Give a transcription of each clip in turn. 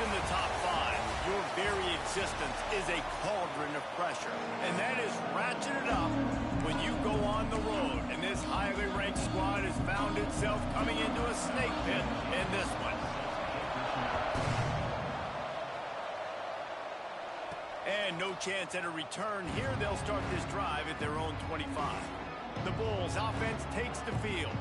in the top five, your very existence is a cauldron of pressure. And that is ratcheted up when you go on the road. And this highly ranked squad has found itself coming into a snake pit in this one. And no chance at a return here. They'll start this drive at their own 25. The Bulls offense takes the field.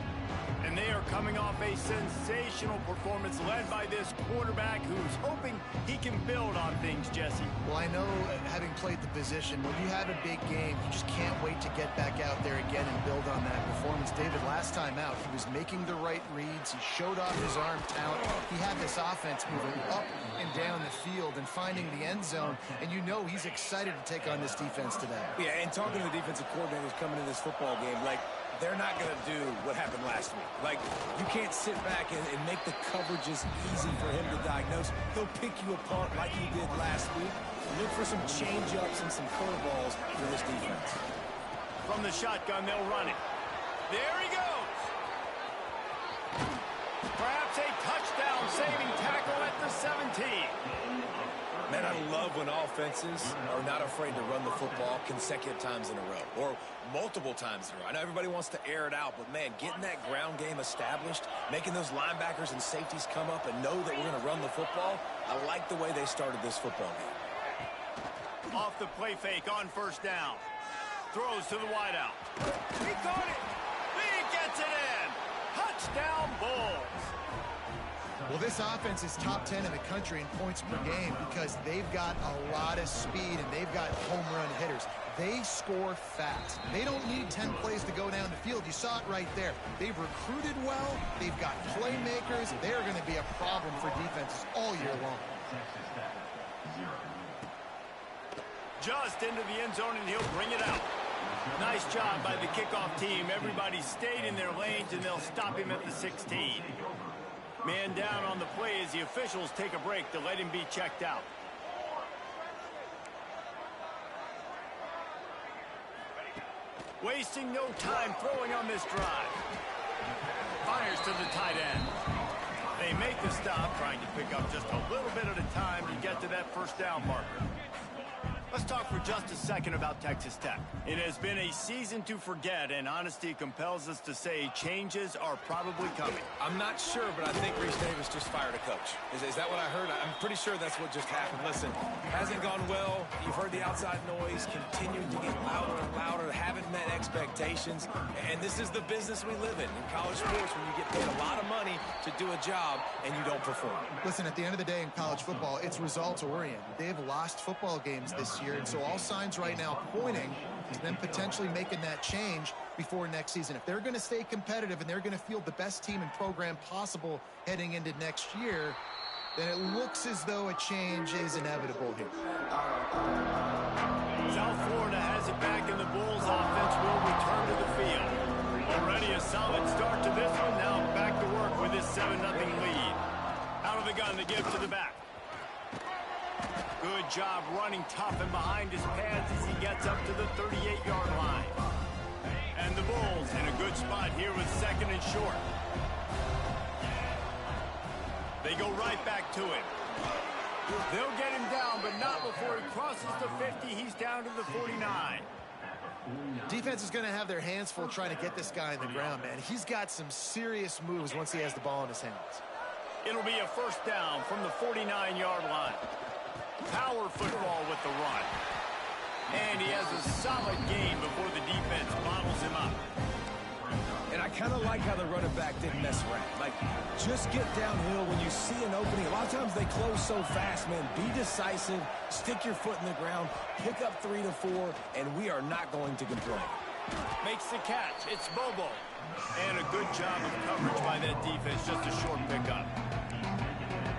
And they are coming off a sensational performance led by this quarterback who's hoping he can build on things, Jesse. Well, I know, having played the position, when you have a big game, you just can't wait to get back out there again and build on that performance. David, last time out, he was making the right reads. He showed off his arm talent. He had this offense moving up and down the field and finding the end zone. And you know he's excited to take on this defense today. Yeah, and talking to the defensive coordinators coming in this football game, like, they're not going to do what happened last week. Like, you can't sit back and make the coverages easy for him to diagnose. He'll pick you apart like he did last week. Look for some change-ups and some curveballs for this defense. From the shotgun, they'll run it. There he goes. Perhaps a touchdown-saving tackle at the 17. Man, I love when offenses are not afraid to run the football consecutive times in a row or multiple times in a row. I know everybody wants to air it out, but, man, getting that ground game established, making those linebackers and safeties come up and know that we're going to run the football, I like the way they started this football game. Off the play fake on first down. Throws to the wideout. He caught it. He gets it in. Touchdown, Bulls. Well, this offense is top 10 in the country in points per game because they've got a lot of speed and they've got home run hitters. They score fast. They don't need 10 plays to go down the field. You saw it right there. They've recruited well. They've got playmakers. They're going to be a problem for defenses all year long. Just into the end zone, and he'll bring it out. Nice job by the kickoff team. Everybody stayed in their lanes, and they'll stop him at the 16. Man down on the play as the officials take a break to let him be checked out. Wasting no time throwing on this drive. Fires to the tight end. They make the stop, trying to pick up just a little bit at a time to get to that first down marker. Let's talk for just a second about Texas Tech. It has been a season to forget, and honesty compels us to say changes are probably coming. I'm not sure, but I think Reese Davis just fired a coach. Is that what I heard? I'm pretty sure that's what just happened. Listen, hasn't gone well. You've heard the outside noise, continuing to get louder and louder, haven't met expectations, and this is the business we live in college sports, when you get paid a lot of money to do a job and you don't perform. Listen, at the end of the day in college football, it's results-oriented. They've lost football games this year, and so all signs right now pointing to them potentially making that change before next season. If they're going to stay competitive and they're going to field the best team and program possible heading into next year, then it looks as though a change is inevitable here. South Florida has it back, and the Bulls offense will return to the field. Already a solid start to this one. Now back to work with this 7-0 lead. Out of the gun to give to the back. Good job running tough and behind his pads as he gets up to the 38-yard line. And the Bulls in a good spot here with second and short. They go right back to him. They'll get him down, but not before he crosses the 50. He's down to the 49. Defense is going to have their hands full trying to get this guy on the ground, man. He's got some serious moves once he has the ball in his hands. It'll be a first down from the 49-yard line. Power football with the run. And he has a solid game before the defense bottles him up. And I kind of like how the running back didn't mess around. Like, just get downhill when you see an opening. A lot of times they close so fast, man. Be decisive, stick your foot in the ground, pick up 3 to 4, and we are not going to complain. Makes the catch. It's Bobo. And a good job of coverage by that defense. Just a short pickup.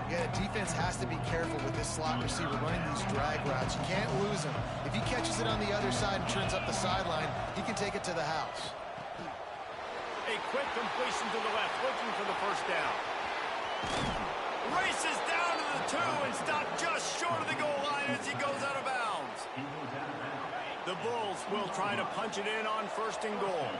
Yeah, the defense has to be careful with this slot receiver running these drag routes. You can't lose him. If he catches it on the other side and turns up the sideline, he can take it to the house. A quick completion to the left, looking for the first down. Races down to the 2 and stopped just short of the goal line as he goes out of bounds. The Bulls will try to punch it in on first and goal.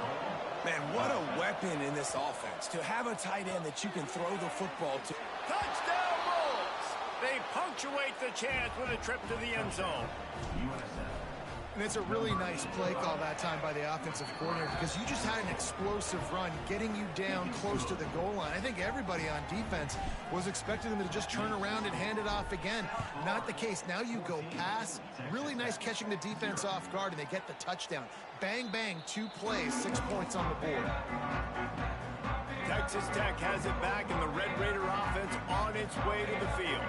Man, what a weapon in this offense. To have a tight end that you can throw the football to. Touchdown, Bulls! They punctuate the chance with a trip to the end zone. And it's a really nice play call that time by the offensive coordinator because you just had an explosive run getting you down close to the goal line. I think everybody on defense was expecting them to just turn around and hand it off again. Not the case. Now you go pass. Really nice catching the defense off guard, and they get the touchdown. Bang, bang, 2 plays, 6 points on the board. Texas Tech has it back, and the Red Raider offense on its way to the field.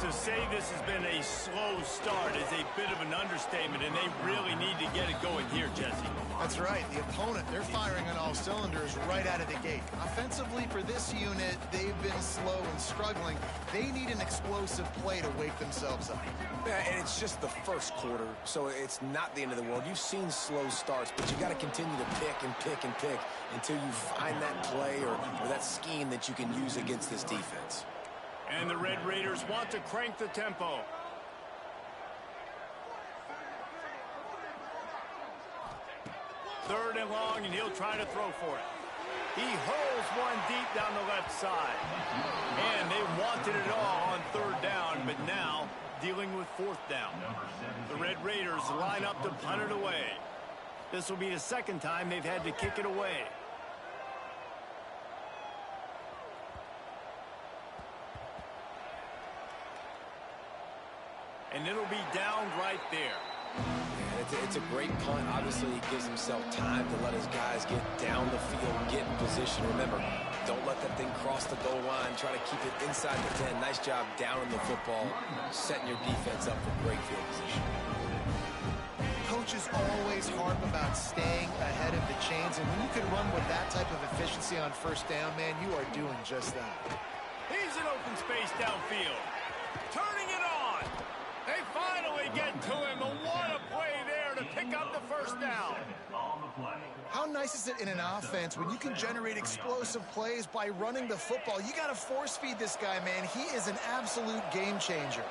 To say this has been a slow start is a bit of an understatement, and they really need to get it going here, Jesse. That's right. The opponent, they're firing on all cylinders right out of the gate. Offensively, for this unit, they've been slow and struggling. They need an explosive play to wake themselves up. Yeah, and it's just the first quarter, so it's not the end of the world. You've seen slow starts, but you got to continue to pick and pick and pick until you find that play or that scheme that you can use against this defense. And the Red Raiders want to crank the tempo. Third and long, and he'll try to throw for it. He hurls one deep down the left side. And they wanted it all on third down, but now dealing with fourth down. The Red Raiders line up to punt it away. This will be the second time they've had to kick it away. And it'll be down right there. It's a great punt. Obviously, he gives himself time to let his guys get down the field, get in position. Remember, don't let that thing cross the goal line. Try to keep it inside the 10. Nice job down in the football, setting your defense up for great field position. Coaches always harp about staying ahead of the chains, and when you can run with that type of efficiency on first down, man, you are doing just that. He's in open space downfield. Turning it on. They finally get to him, and what a play there to pick up the first down. How nice is it in an offense when you can generate explosive plays by running the football? You got to force feed this guy, man. He is an absolute game changer.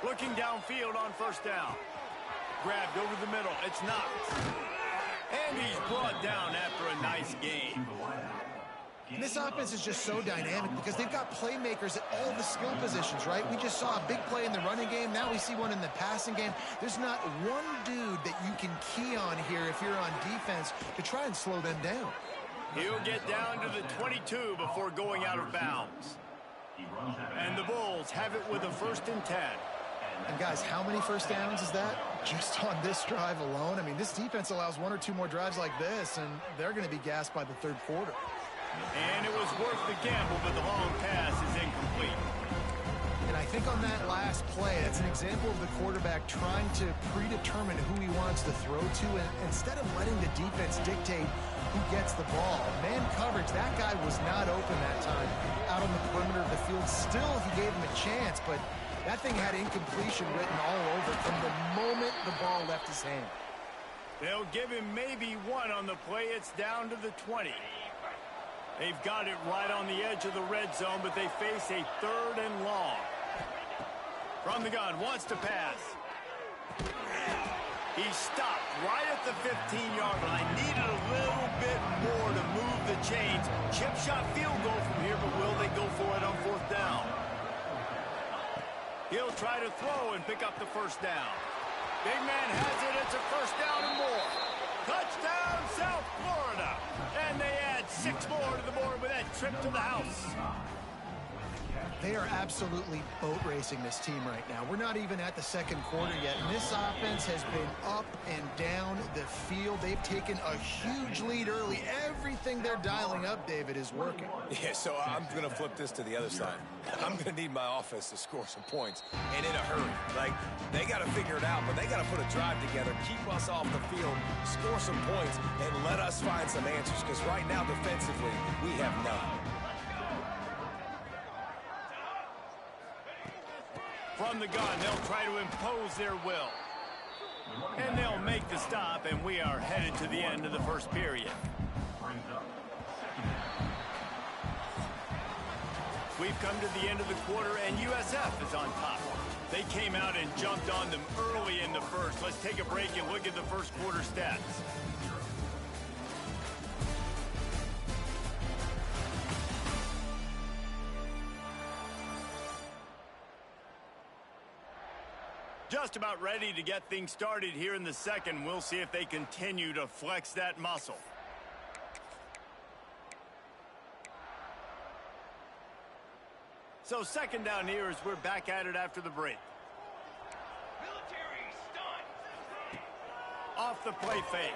Looking downfield on first down. Grabbed over the middle. It's knocked. And he's brought down after a nice game. And this offense is just so dynamic because they've got playmakers at all the skill positions, right? We just saw a big play in the running game. Now we see one in the passing game. There's not one dude that you can key on here if you're on defense to try and slow them down. He'll get down to the 22 before going out of bounds. And the Bulls have it with a 1st and 10. And guys, how many first downs is that? Just on this drive alone? I mean, this defense allows 1 or 2 more drives like this, and they're going to be gassed by the third quarter. And it was worth the gamble, but the long pass is incomplete. And I think on that last play, that's an example of the quarterback trying to predetermine who he wants to throw to, and instead of letting the defense dictate who gets the ball. Man coverage, that guy was not open that time out on the perimeter of the field. Still, he gave him a chance, but that thing had incompletion written all over from the moment the ball left his hand. They'll give him maybe 1 on the play. It's down to the 20. They've got it right on the edge of the red zone, but they face a 3rd and long. From the gun, wants to pass. He stopped right at the 15-yard line. Needed a little bit more to move the chains. Chip shot field goal from here, but will they go for it on 4th down? He'll try to throw and pick up the 1st down. Big man has it. It's a 1st down and more. Touchdown, South Florida. And they add 6 more to the board with that trip to the house. They are absolutely boat racing this team right now. We're not even at the 2nd quarter yet, and this offense has been up and down the field. They've taken a huge lead early. Everything they're dialing up, David, is working. Yeah, so I'm going to flip this to the other side. I'm going to need my offense to score some points, and in a hurry. Like, they got to figure it out, but they got to put a drive together, keep us off the field, score some points, and let us find some answers, because right now, defensively, we have none. From the gun, they'll try to impose their will. And they'll make the stop, and we are headed to the end of the 1st period. We've come to the end of the quarter, and USF is on top. They came out and jumped on them early in the 1st. Let's take a break and look at the 1st quarter stats. Just about ready to get things started here in the second. We'll see if they continue to flex that muscle. So second down here as we're back at it after the break. Off the play fake.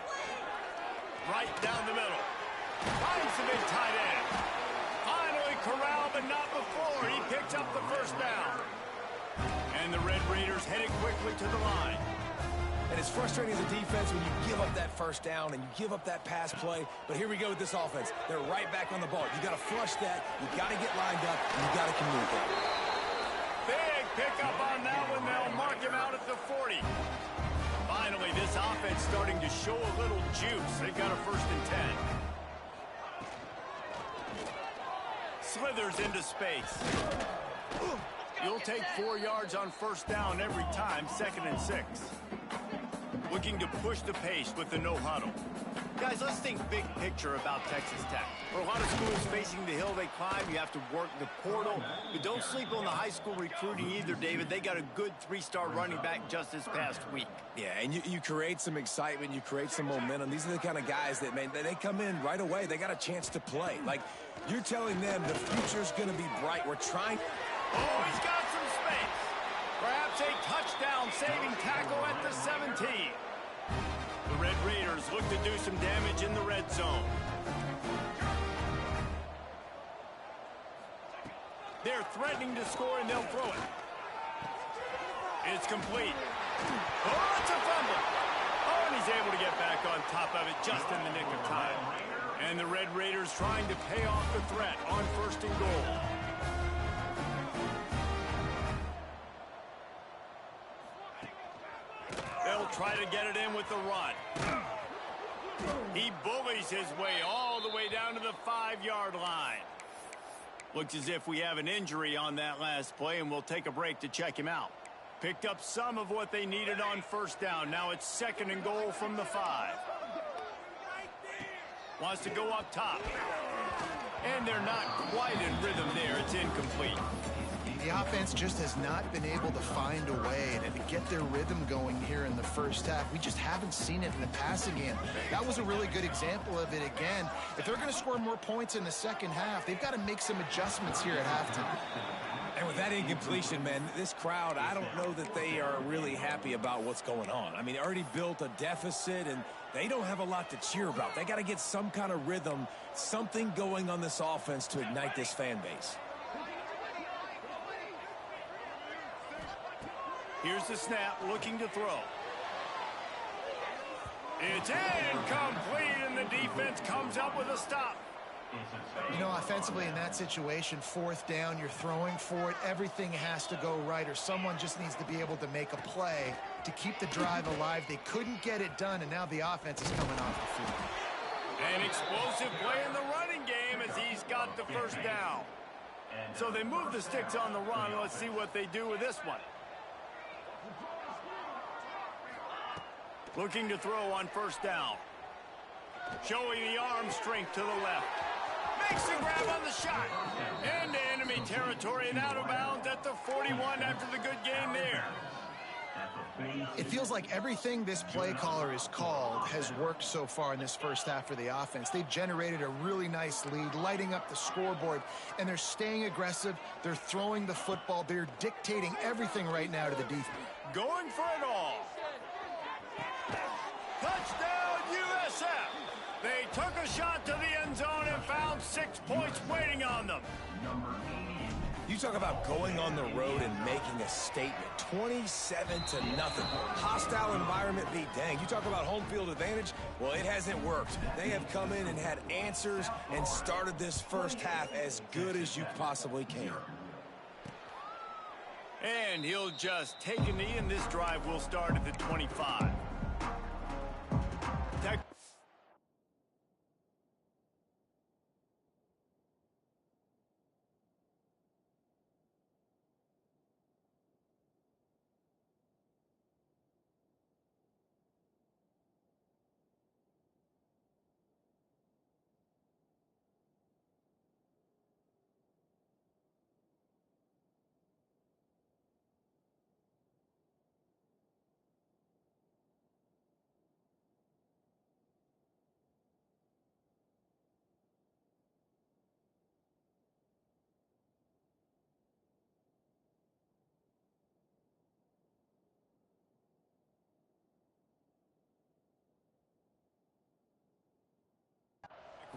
Right down the middle. Finds the big tight end. Finally corralled, but not before. He picks up the first down. And the Red Raiders headed quickly to the line. And it's frustrating as a defense when you give up that first down and you give up that pass play. But here we go with this offense. They're right back on the ball. You got to flush that. You got to get lined up. And you got to communicate. Big pickup on that one. They'll mark him out at the 40. Finally, this offense starting to show a little juice. They've got a 1st and 10. Slithers into space. You'll take 4 yards on 1st down every time, 2nd and 6. Looking to push the pace with the no huddle. Guys, let's think big picture about Texas Tech. For a lot of schools facing the hill they climb, you have to work the portal. But don't sleep on the high school recruiting either, David. They got a good 3-star running back just this past week. Yeah, and you create some excitement. You create some momentum. These are the kind of guys that, man, they come in right away. They got a chance to play. Like, you're telling them the future's going to be bright. We're trying. Oh, he's got some space. Perhaps a touchdown-saving tackle at the 17. The Red Raiders look to do some damage in the red zone. They're threatening to score, and they'll throw it. It's complete. Oh, it's a fumble. Oh, and he's able to get back on top of it just in the nick of time. And the Red Raiders trying to pay off the threat on 1st and goal. They'll try to get it in with the run. He bullies his way all the way down to the 5-yard line. Looks as if we have an injury on that last play, and we'll take a break to check him out. Picked up some of what they needed on 1st down. Now it's 2nd and goal from the 5. Wants to go up top. And they're not quite in rhythm there. It's incomplete. The offense just has not been able to find a way to get their rhythm going here in the first half. We just haven't seen it in the passing game. That was a really good example of it again. If they're going to score more points in the second half, they've got to make some adjustments here at halftime. And with that incompletion, man, this crowd, I don't know that they are really happy about what's going on. I mean, they already built a deficit, and they don't have a lot to cheer about. They got to get some kind of rhythm, something going on this offense to ignite this fan base. Here's the snap, looking to throw. It's incomplete, and the defense comes up with a stop. You know, offensively in that situation, 4th down, you're throwing for it. Everything has to go right, or someone just needs to be able to make a play to keep the drive alive. They couldn't get it done, and now the offense is coming off the field. An explosive play in the running game as he's got the 1st down. So they move the sticks on the run. Let's see what they do with this one. Looking to throw on 1st down. Showing the arm strength to the left. Makes the grab on the shot. Into enemy territory and out of bounds at the 41 after the good game there. It feels like everything this play caller has called has worked so far in this first half for the offense. They've generated a really nice lead, lighting up the scoreboard, and they're staying aggressive. They're throwing the football. They're dictating everything right now to the defense. Going for it all. Touchdown, USF. They took a shot to the end zone and found 6 points waiting on them. You talk about going on the road and making a statement. 27-0. Hostile environment be danged. You talk about home field advantage. Well, it hasn't worked. They have come in and had answers and started this first half as good as you possibly can. And he'll just take a knee, and this drive will start at the 25.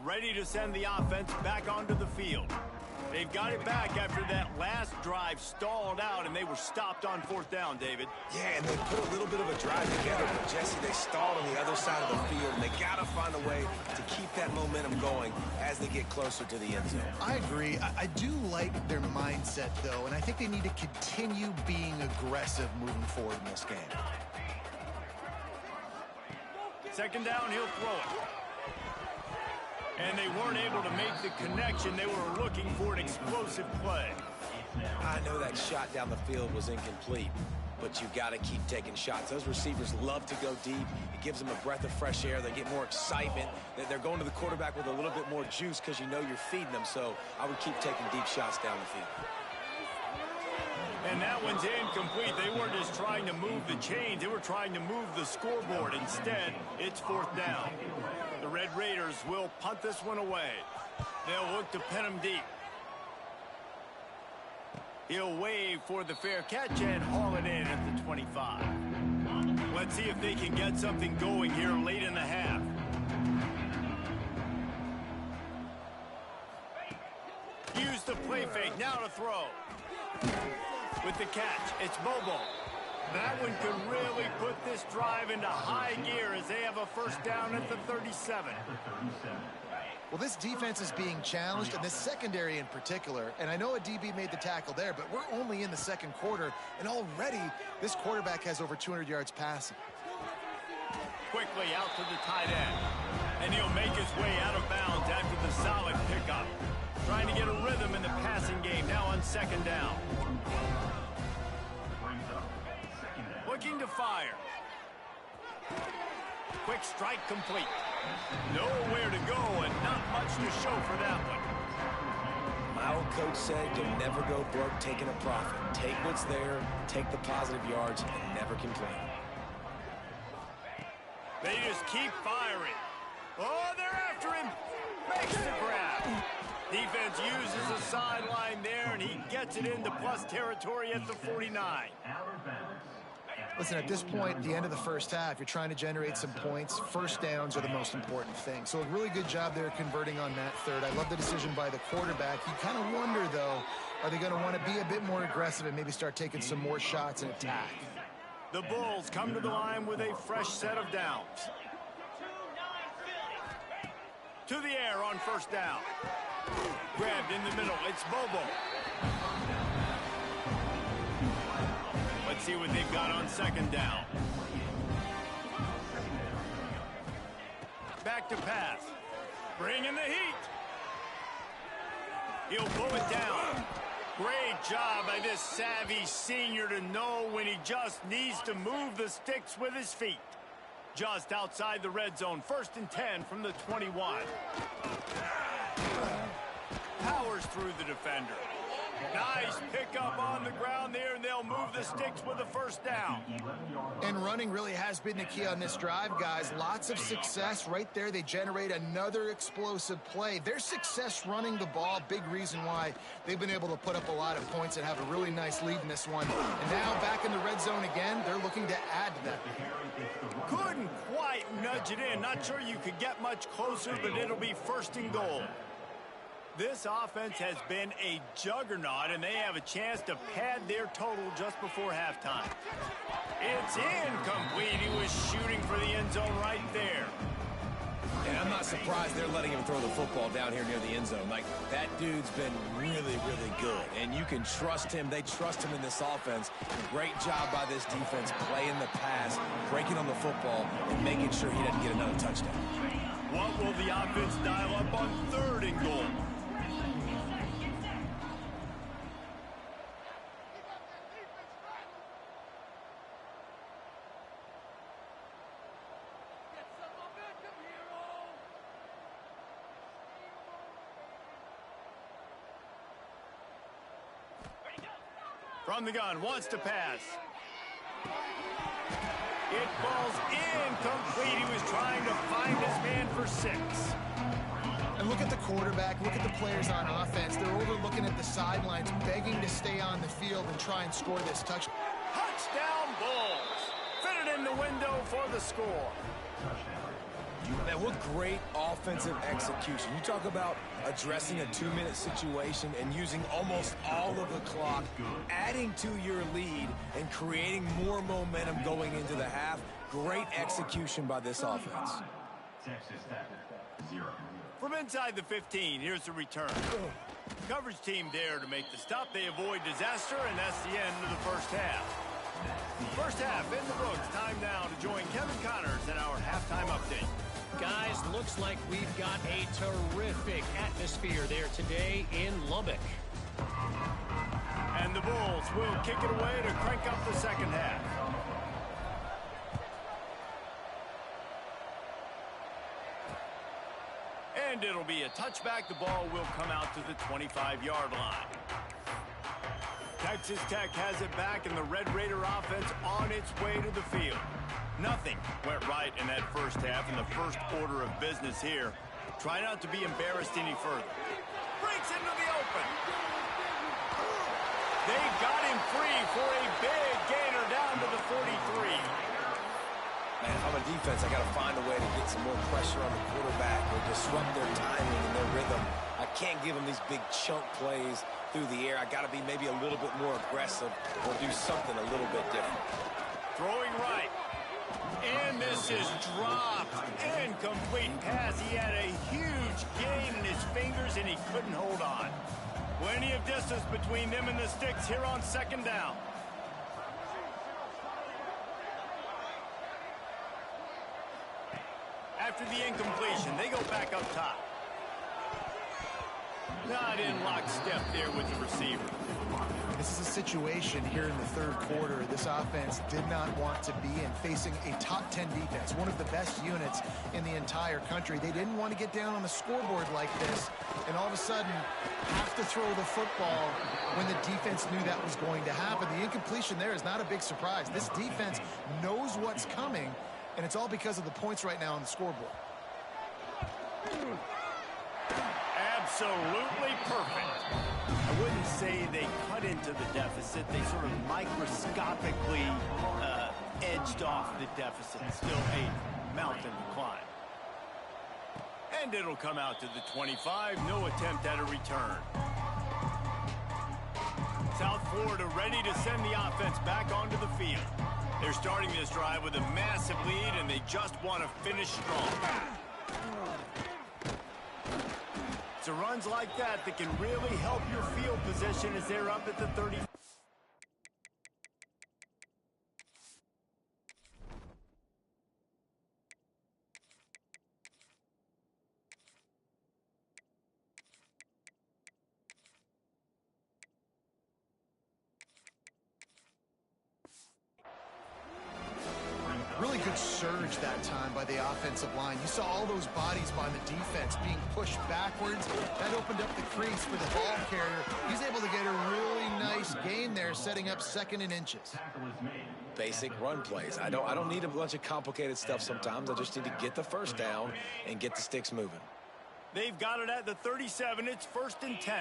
ready to send the offense back onto the field. They've got it back after that last drive stalled out, and they were stopped on 4th down, David. Yeah, and they put a little bit of a drive together, but Jesse, they stalled on the other side of the field, and they got to find a way to keep that momentum going as they get closer to the end zone. I agree. I do like their mindset, though, and I think they need to continue being aggressive moving forward in this game. 2nd down, he'll throw it. And they weren't able to make the connection. They were looking for an explosive play. I know that shot down the field was incomplete, but you got to keep taking shots. Those receivers love to go deep. It gives them a breath of fresh air. They get more excitement. They're going to the quarterback with a little bit more juice because you know you're feeding them. So I would keep taking deep shots down the field. And that one's incomplete. They weren't just trying to move the chains. They were trying to move the scoreboard. Instead, it's 4th down. The Red Raiders will punt this one away. They'll look to pin him deep. He'll wave for the fair catch and haul it in at the 25. Let's see if they can get something going here late in the half. Use the play fake. Now to throw. With the catch, it's Bobo. That one could really put this drive into high gear as they have a 1st down at the 37. Well, this defense is being challenged, and this secondary in particular. And I know a DB made the tackle there, but we're only in the 2nd quarter, and already this quarterback has over 200 yards passing. Quickly out to the tight end. And he'll make his way out of bounds after the solid pickup. Trying to get a rhythm in the passing game now on 2nd down. Looking to fire. Quick strike complete. Nowhere to go and not much to show for that one. My old coach said you'll never go broke taking a profit. Take what's there, take the positive yards, and never complain. They just keep firing. Oh, they're after him. Makes the grab. Defense uses a sideline there, and he gets it into plus territory at the 49. Listen, at this point, at the end of the 1st half, you're trying to generate some points. 1st downs are the most important thing. So a really good job there converting on that 3rd. I love the decision by the quarterback. You kind of wonder, though, are they going to want to be a bit more aggressive and maybe start taking some more shots and attack? The Bulls come to the line with a fresh set of downs. To the air on 1st down. Grabbed in the middle. It's Bobo. Let's see what they've got on 2nd down. Back to pass. Bring in the heat. He'll pull it down. Great job by this savvy senior to know when he just needs to move the sticks with his feet. Just outside the red zone. 1st and 10 from the 21. Powers through the defender. Nice pickup on the ground there, and they'll move the sticks with a 1st down. And running really has been the key on this drive, guys. Lots of success right there. They generate another explosive play. Their success running the ball, big reason why they've been able to put up a lot of points and have a really nice lead in this one. And now back in the red zone again, they're looking to add to that. Couldn't quite nudge it in. Not sure you could get much closer, but it'll be 1st and goal. This offense has been a juggernaut, and they have a chance to pad their total just before halftime. It's incomplete. He was shooting for the end zone right there. And I'm not surprised they're letting him throw the football down here near the end zone. Like, that dude's been really, really good. And you can trust him. They trust him in this offense. Great job by this defense playing the pass, breaking on the football, and making sure he doesn't get another touchdown. What will the offense dial up on 3rd and goal? From the gun, wants to pass. It falls incomplete. He was trying to find his man for 6. And look at the quarterback, look at the players on offense. They're overlooking at the sidelines, begging to stay on the field and try and score this touchdown. Touchdown Bulls. Fit it in the window for the score. Man, what great offensive execution. You talk about addressing a 2-minute situation and using almost all of the clock, adding to your lead, and creating more momentum going into the half. Great execution by this offense. From inside the 15, here's the return. Coverage team there to make the stop. They avoid disaster, and that's the end of the first half. First half in the books. Time now to join Kevin Connors in our halftime update. Guys, looks like we've got a terrific atmosphere there today in Lubbock. And the Bulls will kick it away to crank up the second half. And it'll be a touchback. The ball will come out to the 25-yard line. Texas Tech has it back, and the Red Raider offense on its way to the field. Nothing went right in that first half, in the first order of business here. Try not to be embarrassed any further. Breaks into the open. They got him free for a big gainer down to the 43. Man, if I'm a defense, I got to find a way to get some more pressure on the quarterback or disrupt their timing and their rhythm. I can't give them these big chunk plays through the air. I got to be maybe a little bit more aggressive or do something a little bit different. Throwing right. And this is dropped. Incomplete pass. He had a huge gain in his fingers, and he couldn't hold on. Plenty of distance between them and the sticks here on second down. After the incompletion, they go back up top. Not in lockstep there with the receiver. This is a situation here in the third quarter this offense did not want to be in, facing a top 10 defense, one of the best units in the entire country. They didn't want to get down on the scoreboard like this and all of a sudden have to throw the football when the defense knew that was going to happen. The incompletion there is not a big surprise. This defense knows what's coming, and it's all because of the points right now on the scoreboard. Absolutely perfect. I wouldn't say they cut into the deficit. They sort of microscopically edged off the deficit. Still a mountain to climb. And it'll come out to the 25. No attempt at a return. South Florida ready to send the offense back onto the field. They're starting this drive with a massive lead, and they just want to finish strong. It's runs like that can really help your field position as they're up at the 30. Really good surge that time by the offensive line. You saw all those bodies by the defense being pushed backwards. That opened up the crease for the ball carrier. He's able to get a really nice gain there, setting up second and inches. Basic run plays. I don't need a bunch of complicated stuff sometimes. I just need to get the first down and get the sticks moving. They've got it at the 37. It's 1st and 10.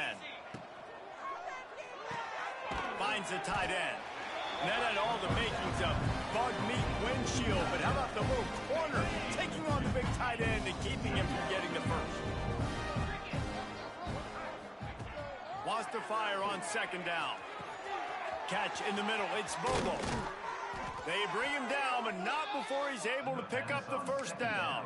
Finds the tight end. And that had all the makings of bug meat windshield, but how about the little corner taking on the big tight end and keeping him from getting the first? Wants to fire on second down. Catch in the middle. It's Bobo. They bring him down, but not before he's able to pick up the first down.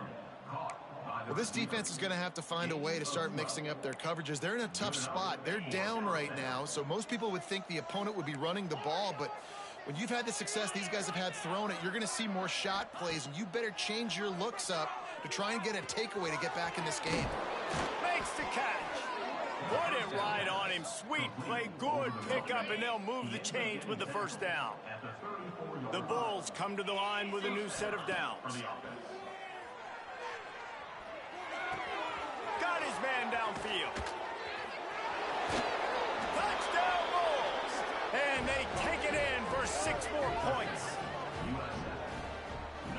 Well, this defense is going to have to find a way to start mixing up their coverages. They're in a tough spot. They're down right now, so most people would think the opponent would be running the ball, but when you've had the success these guys have had throwing it, you're going to see more shot plays, and you better change your looks up to try and get a takeaway to get back in this game. Makes the catch. Put it right on him. Sweet play, good pickup, and they'll move the chains with the first down. The Bulls come to the line with a new set of downs. Got his man downfield. Touchdown Bulls! And they take it in for 6 more points.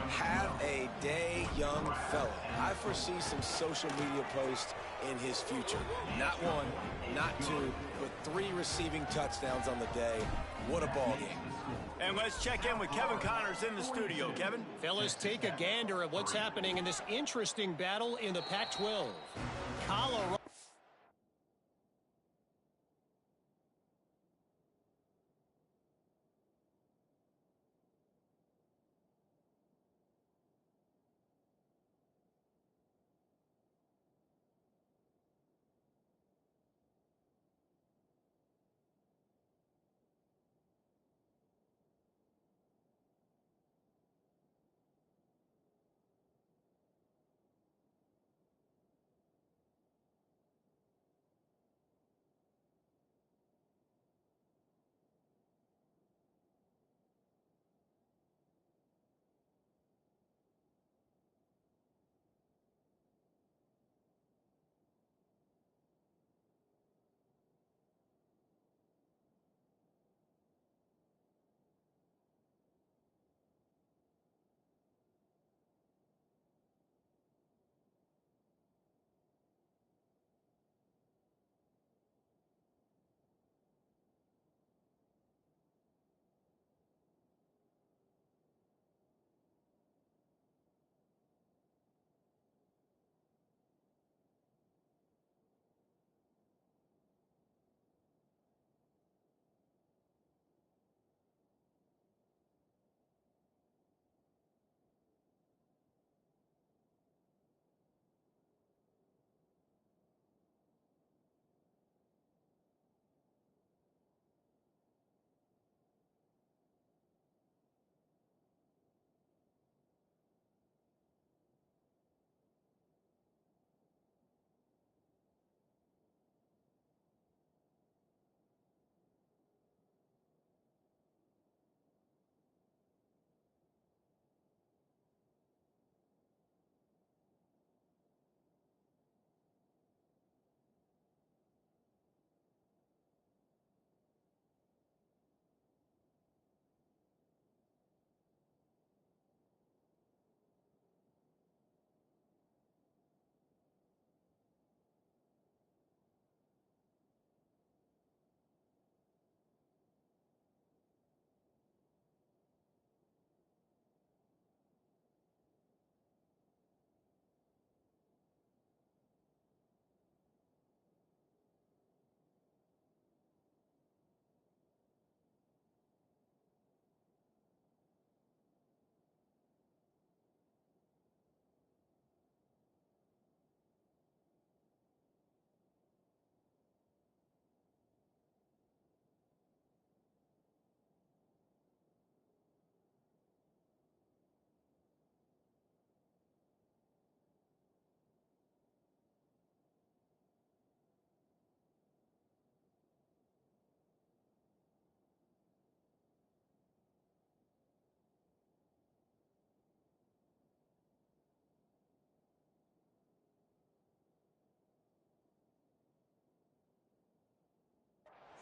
Have a day, young young fella. I foresee some social media posts in his future. Not one, not two, but 3 receiving touchdowns on the day. What a ball game. And let's check in with Kevin Connors in the studio. Kevin? Fellas, take a gander at what's happening in this interesting battle in the Pac-12. Colorado.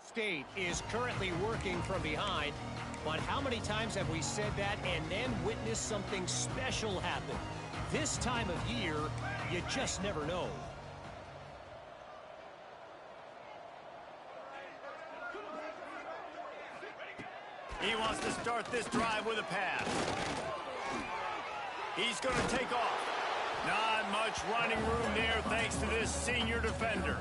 State is currently working from behind, but how many times have we said that and then witnessed something special happen? This time of year, you just never know. He wants to start this drive with a pass. He's going to take off. Not much running room there thanks to this senior defender.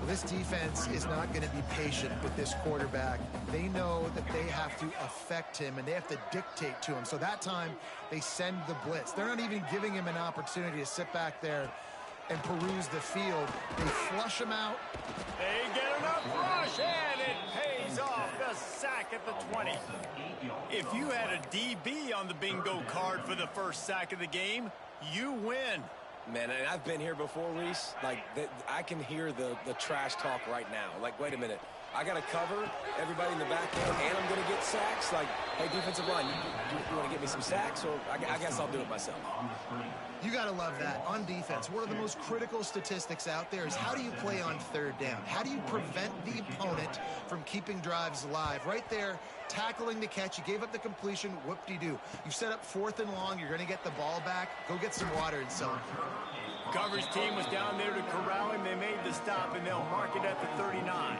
This defense is not going to be patient with this quarterback. They know that they have to affect him and they have to dictate to him. So that time, they send the blitz. They're not even giving him an opportunity to sit back there and peruse the field. They flush him out. They get enough rush, and it pays off. The sack at the 20. If you had a DB on the bingo card for the first sack of the game, you win. Man, and I've been here before, Reese. Like, I can hear the trash talk right now. Like, wait a minute. I got to cover everybody in the back end, and I'm going to get sacks. Like, hey, defensive line, You want to get me some sacks, or I guess I'll do it myself. You got to love that. On defense, one of the most critical statistics out there is how do you play on third down? How do you prevent the opponent from keeping drives alive? Right there, tackling the catch. You gave up the completion. Whoop-de-doo. You set up 4th and long. You're going to get the ball back. Go get some water and celebrate. Coverage team was down there to corral him. They made the stop, and they'll mark it at the 39.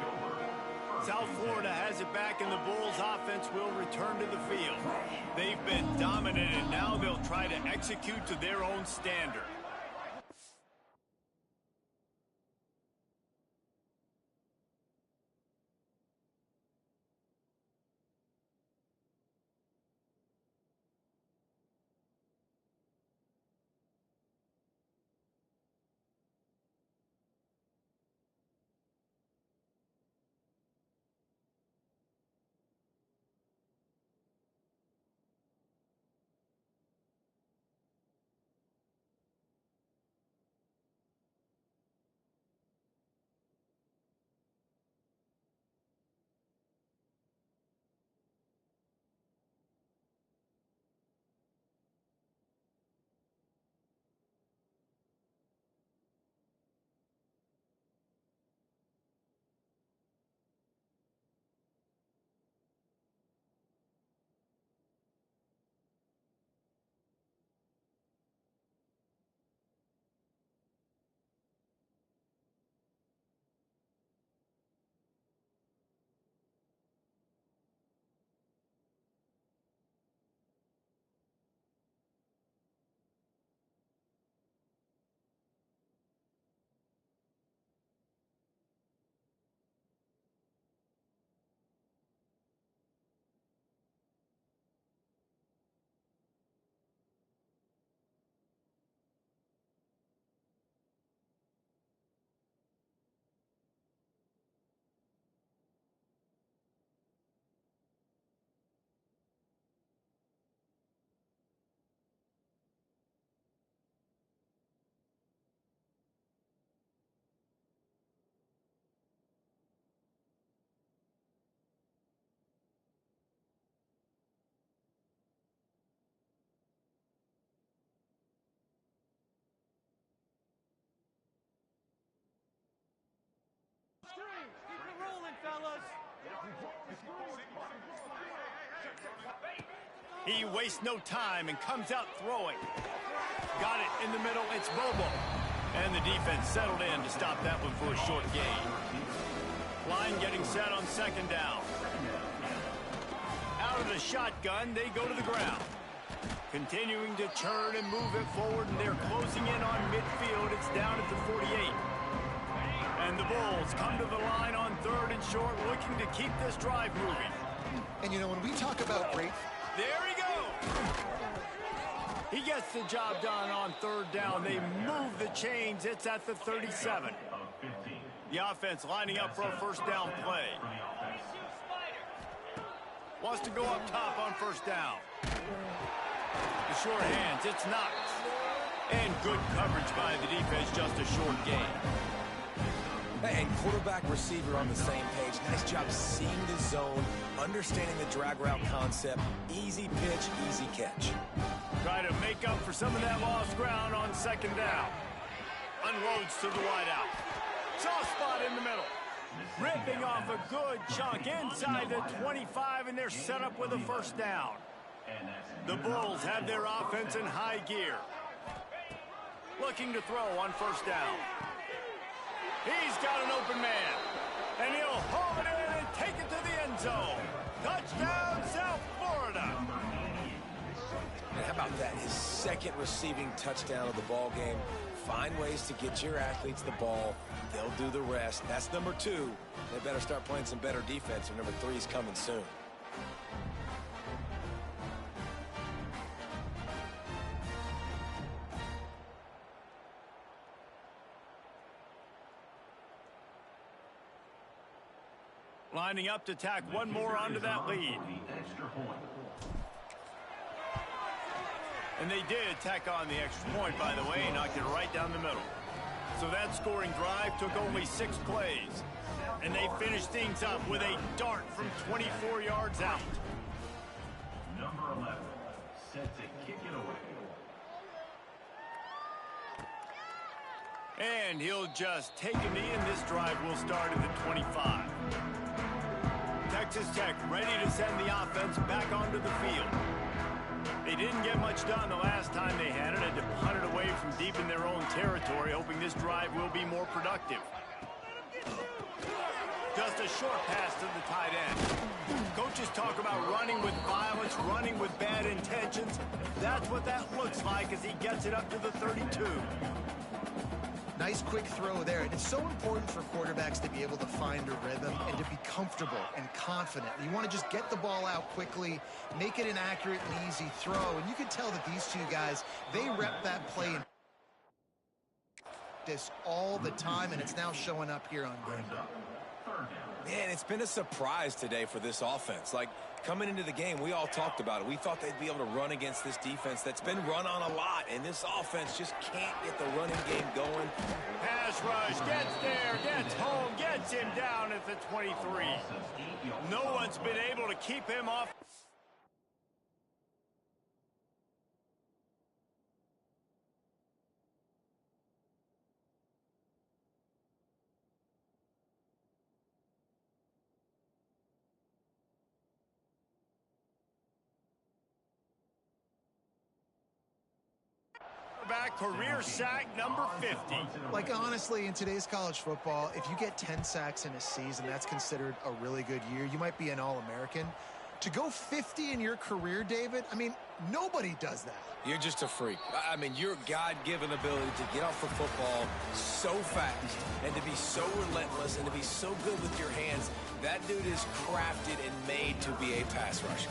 South Florida has it back, and the Bulls offense will return to the field. They've been dominant, and now they'll try to execute to their own standard. Keep it rolling, fellas. He wastes no time and comes out throwing. Got it in the middle. It's Bobo. And the defense settled in to stop that one for a short gain. Line getting set on 2nd down. Out of the shotgun, they go to the ground. Continuing to turn and move it forward, and they're closing in on midfield. It's down at the 48. And the Bulls come to the line on 3rd and short, looking to keep this drive moving. And, you know, when we talk about great... There he goes! He gets the job done on 3rd down. They move the chains. It's at the 37. The offense lining up for a 1st down play. Wants to go up top on 1st down. The short hands, it's Knox. And good coverage by the defense, just a short gain. And quarterback, receiver on the same page. Nice job seeing the zone, understanding the drag route concept. Easy pitch, easy catch. Try to make up for some of that lost ground on 2nd down. Unloads to the wideout. Soft spot in the middle. Ripping off a good chunk inside the 25, and they're set up with a 1st down. The Bulls have their offense in high gear. Looking to throw on 1st down. He's got an open man. And he'll haul it in and take it to the end zone. Touchdown, South Florida. And how about that? His 2nd receiving touchdown of the ball game. Find ways to get your athletes the ball. They'll do the rest. That's number 2. They better start playing some better defense, and number 3 is coming soon. Lining up to tack one more onto that lead. And they did tack on the extra point, by the way, knocked it right down the middle. So that scoring drive took only 6 plays. And they finished things up with a dart from 24 yards out. Number 11. set to kick it away. And he'll just take a knee, and this drive will start at the 25. Texas Tech ready to send the offense back onto the field. They didn't get much done the last time they had it, to punt it away from deep in their own territory, hoping this drive will be more productive. Just a short pass to the tight end. Coaches talk about running with violence, running with bad intentions. That's what that looks like as he gets it up to the 32. Nice quick throw there. And it's so important for quarterbacks to be able to find a rhythm and to be comfortable and confident. You want to just get the ball out quickly, make it an accurate and easy throw. And you can tell that these two guys, they rep that play in this all the time, and it's now showing up here on game day. Man, it's been a surprise today for this offense. Like, coming into the game, we all talked about it. We thought they'd be able to run against this defense that's been run on a lot, and this offense just can't get the running game going. Pass rush, gets there, gets home, gets him down at the 23. No one's been able to keep him off. Career sack number 50. Like, honestly, in today's college football, if you get 10 sacks in a season, that's considered a really good year. You might be an All-American. To go 50 in your career, David, I mean, nobody does that. You're just a freak. I mean, your God-given ability to get off the football so fast and to be so relentless and to be so good with your hands, that dude is crafted and made to be a pass rusher.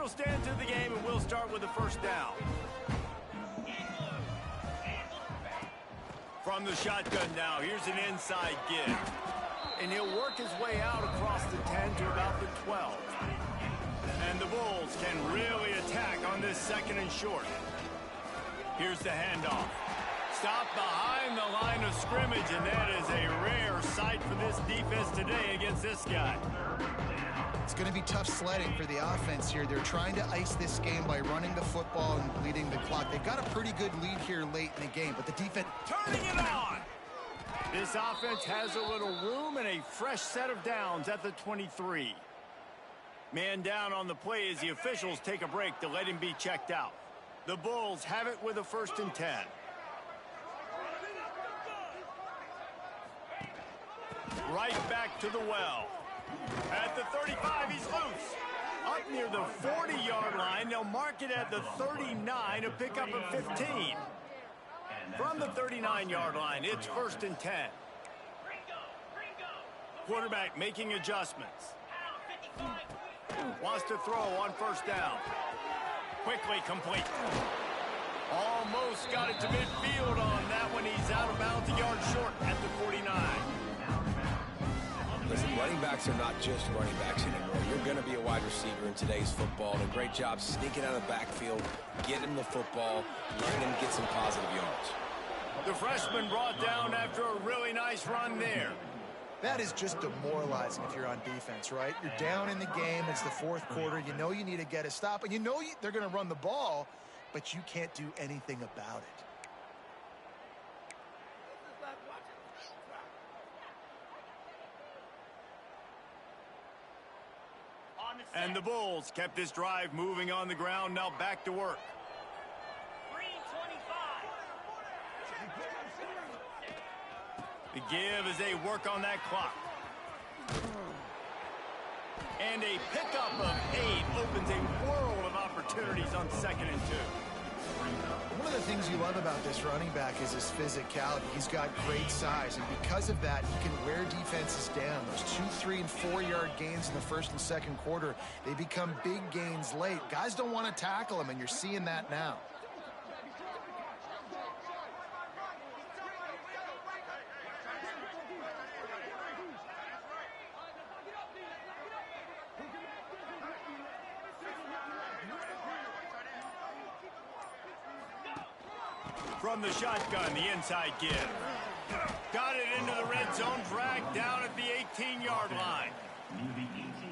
Stand to the game, and we'll start with the first down. From the shotgun now, here's an inside give. And he'll work his way out across the 10 to about the 12. And the Bulls can really attack on this second and short. Here's the handoff. Stop behind the line of scrimmage, and that is a rare sight for this defense today against this guy. It's going to be tough sledding for the offense here. They're trying to ice this game by running the football and bleeding the clock. They've got a pretty good lead here late in the game, but the defense... Turning it on! This offense has a little room and a fresh set of downs at the 23. Man down on the play as the officials take a break to let him be checked out. The Bulls have it with a 1st and 10. Right back to the well. At the 35, he's loose. Up near the 40-yard line, they'll mark it at the 39 to pick up a 15. From the 39-yard line, it's 1st and 10. Quarterback making adjustments. Wants to throw on 1st down. Quickly complete. Almost got it to midfield on that one. He's out of bounds, a yard short at the 49. Listen, running backs are not just running backs anymore. You're going to be a wide receiver in today's football. And a great job sneaking out of the backfield, getting him the football, letting him get some positive yards. The freshman brought down after a really nice run there. That is just demoralizing if you're on defense, right? You're down in the game. It's the 4th quarter. You know you need to get a stop, and you know they're going to run the ball, but you can't do anything about it. And the Bulls kept this drive moving on the ground, now back to work. The give as they work on that clock. And a pickup of 8 opens a world of opportunities on 2nd and 2. One of the things you love about this running back is his physicality. He's got great size, and because of that, he can wear defenses down. Those 2, 3, and 4-yard gains in the 1st and 2nd quarter, they become big gains late. Guys don't want to tackle him, and you're seeing that now. From the shotgun, the inside give. Got it into the red zone, dragged down at the 18-yard line.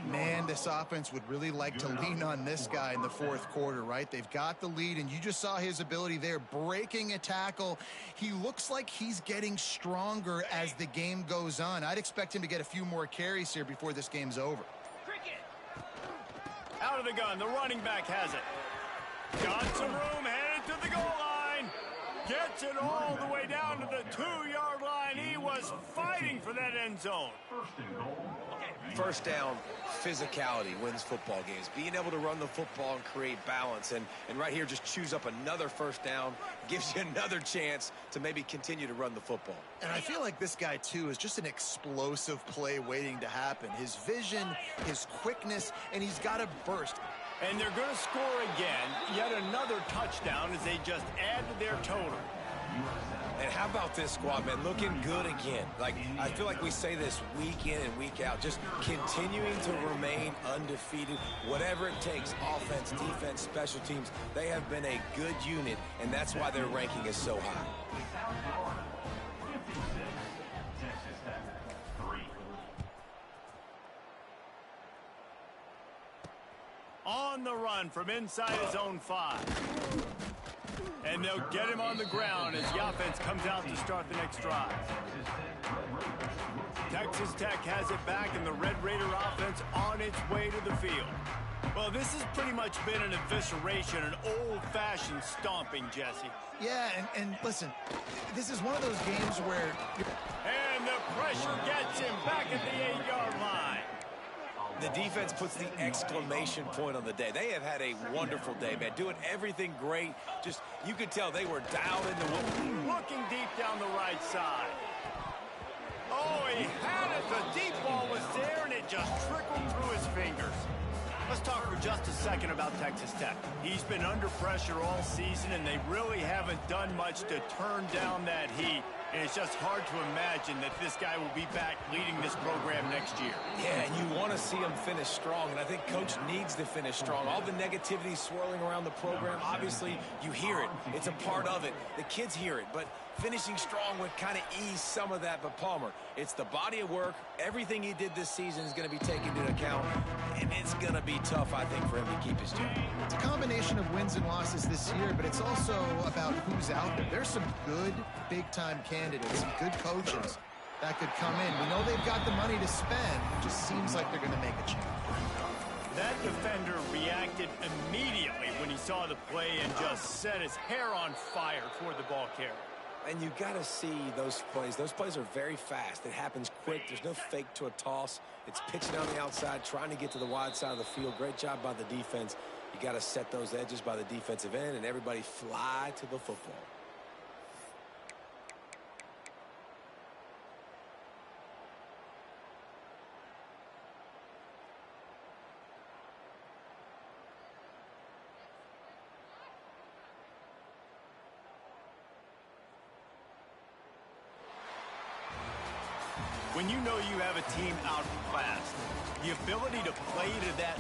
Man, this offense would really like to lean on this guy in the fourth quarter, right? They've got the lead, and you just saw his ability there, breaking a tackle. He looks like he's getting stronger as the game goes on. I'd expect him to get a few more carries here before this game's over. Out of the gun, the running back has it. Got some room, headed to the goal line. Gets it all the way down to the 2-yard line. He was fighting for that end zone. First down, physicality wins football games. Being able to run the football and create balance. And right here, just choose up another first down. Gives you another chance to maybe continue to run the football. And I feel like this guy, too, is just an explosive play waiting to happen. His vision, his quickness, and he's got a burst. And they're going to score again. Yet another touchdown as they just add to their total. And how about this squad, man? Looking good again. Like, I feel like we say this week in and week out. Just continuing to remain undefeated. Whatever it takes, offense, defense, special teams. They have been a good unit, and that's why their ranking is so high. On the run from inside his own 5. And they'll get him on the ground as the offense comes out to start the next drive. Texas Tech has it back, and the Red Raider offense on its way to the field. Well, this has pretty much been an evisceration, an old-fashioned stomping, Jesse. Yeah, and listen, this is one of those games where... And the pressure gets him back at the 8-yard line. The defense puts the exclamation point on the day. They have had a wonderful day, man. Doing everything great. Just, you could tell they were dialed into what... Looking deep down the right side. Oh, he had it. The deep ball was there, and it just trickled through his fingers. Let's talk for just a second about Texas Tech. He's been under pressure all season, and they really haven't done much to turn down that heat. And it's just hard to imagine that this guy will be back leading this program next year. Yeah, and you want to see him finish strong, and I think Coach needs to finish strong. All the negativity swirling around the program, obviously, you hear it. It's a part of it. The kids hear it, but finishing strong would kind of ease some of that. But Palmer, it's the body of work. Everything he did this season is going to be taken into account, and it's going to be tough, I think, for him to keep his job. It's a combination of wins and losses this year, but it's also about who's out there. There's some good big-time candidates, some good coaches that could come in. We know they've got the money to spend. It just seems like they're going to make a change. That defender reacted immediately when he saw the play and just set his hair on fire toward the ball carrier. And you got to see those plays. Those plays are very fast. It happens quick. There's no fake to a toss. It's pitching on the outside, trying to get to the wide side of the field. Great job by the defense. You got to set those edges by the defensive end, and everybody fly to the football. When you know you have a team outclassed, the ability to play to that